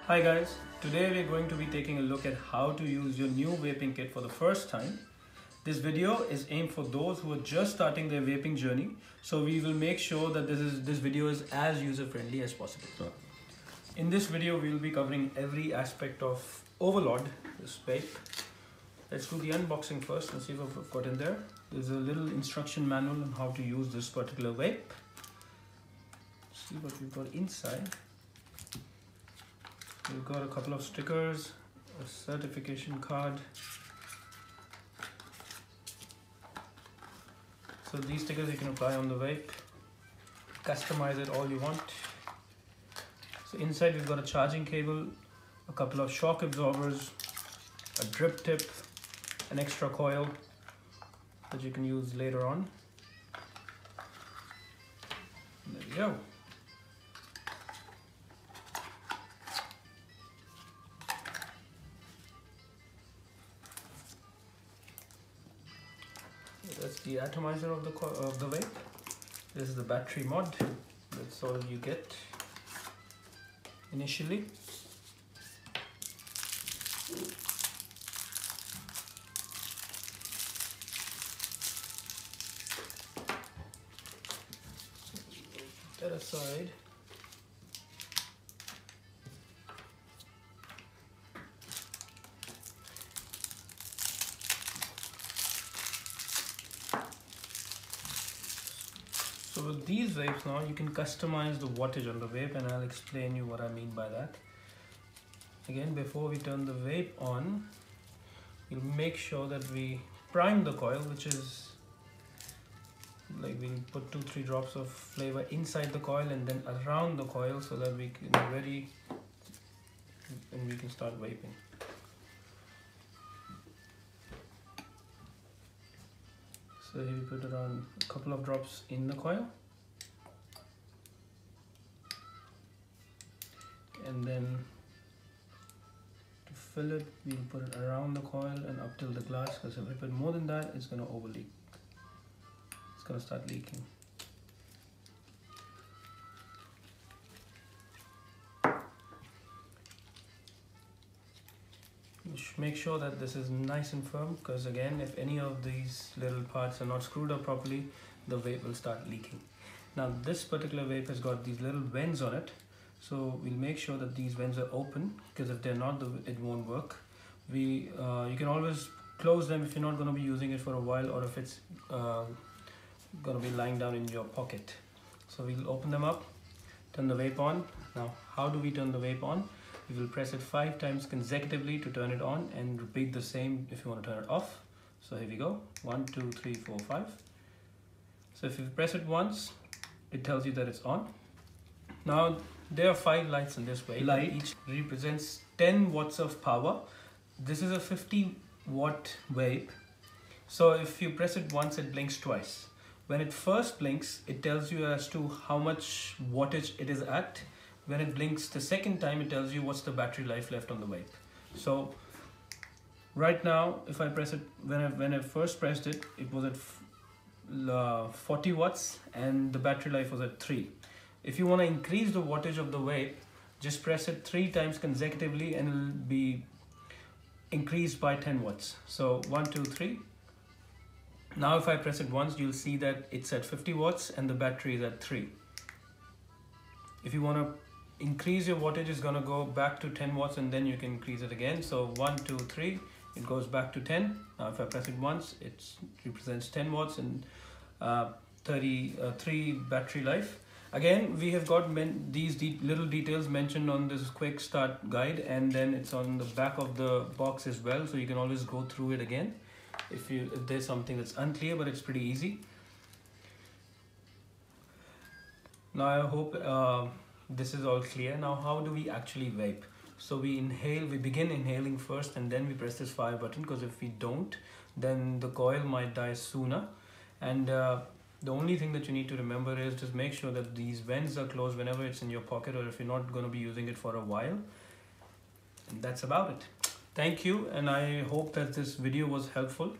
Hi guys, today we're going to be taking a look at how to use your new vaping kit for the first time. This video is aimed for those who are just starting their vaping journey, so we will make sure that this video is as user friendly as possible. In this video we will be covering every aspect of Overlord, this vape. Let's do the unboxing first and see what we've got in there. There's a little instruction manual on how to use this particular vape. See what we've got inside. We've got a couple of stickers, a certification card. So these stickers you can apply on the vape, customize it all you want. So inside we've got a charging cable, a couple of shock absorbers, a drip tip, an extra coil that you can use later on. And there we go. That's the atomizer of the vape. This is the battery mod. That's all you get initially. Put that aside. So with these vapes now, you can customize the wattage on the vape, and I'll explain you what I mean by that. Again, before we turn the vape on, we'll make sure that we prime the coil, which is like we put 2-3 drops of flavor inside the coil and then around the coil so that we can we can start vaping. So here we put around a couple of drops in the coil, and then to fill it we'll put it around the coil and up till the glass, because if we put more than that it's going to overleak. It's going to start leaking. Make sure that this is nice and firm, because again, if any of these little parts are not screwed up properly, the vape will start leaking. Now this particular vape has got these little vents on it, so we'll make sure that these vents are open, because if they're not, it won't work. You can always close them if you're not going to be using it for a while, or if it's going to be lying down in your pocket. So we'll open them up, turn the vape on. Now how do we turn the vape on? We will press it 5 times consecutively to turn it on, and repeat the same if you want to turn it off. So here we go, 1, 2, 3, 4, 5. So if you press it once, it tells you that it's on. Now there are 5 lights in this vape. Light each represents 10 watts of power. This is a 50 watt vape. So if you press it once, it blinks twice. When it first blinks, it tells you as to how much wattage it is at. When it blinks the second time, it tells you what's the battery life left on the vape. So right now, if I press it, when I first pressed it, it was at 40 watts and the battery life was at 3. If you want to increase the wattage of the vape, just press it 3 times consecutively and it'll be increased by 10 watts. So 1, 2, 3. Now if I press it once, you'll see that it's at 50 watts and the battery is at 3. If you want to increase your wattage, is going to go back to 10 watts and then you can increase it again. So 1, 2, 3, it goes back to 10. Now if I press it once, it represents 10 watts and 3 battery life. Again, we have got these little details mentioned on this quick start guide, and then it's on the back of the box as well, so you can always go through it again if there's something that's unclear, but it's pretty easy. Now I hope this is all clear. Now how do we actually vape? So we begin inhaling first, and then we press this fire button, because if we don't, then the coil might die sooner. And the only thing that you need to remember is just make sure that these vents are closed whenever it's in your pocket, or if you're not going to be using it for a while. And that's about it. Thank you, and I hope that this video was helpful.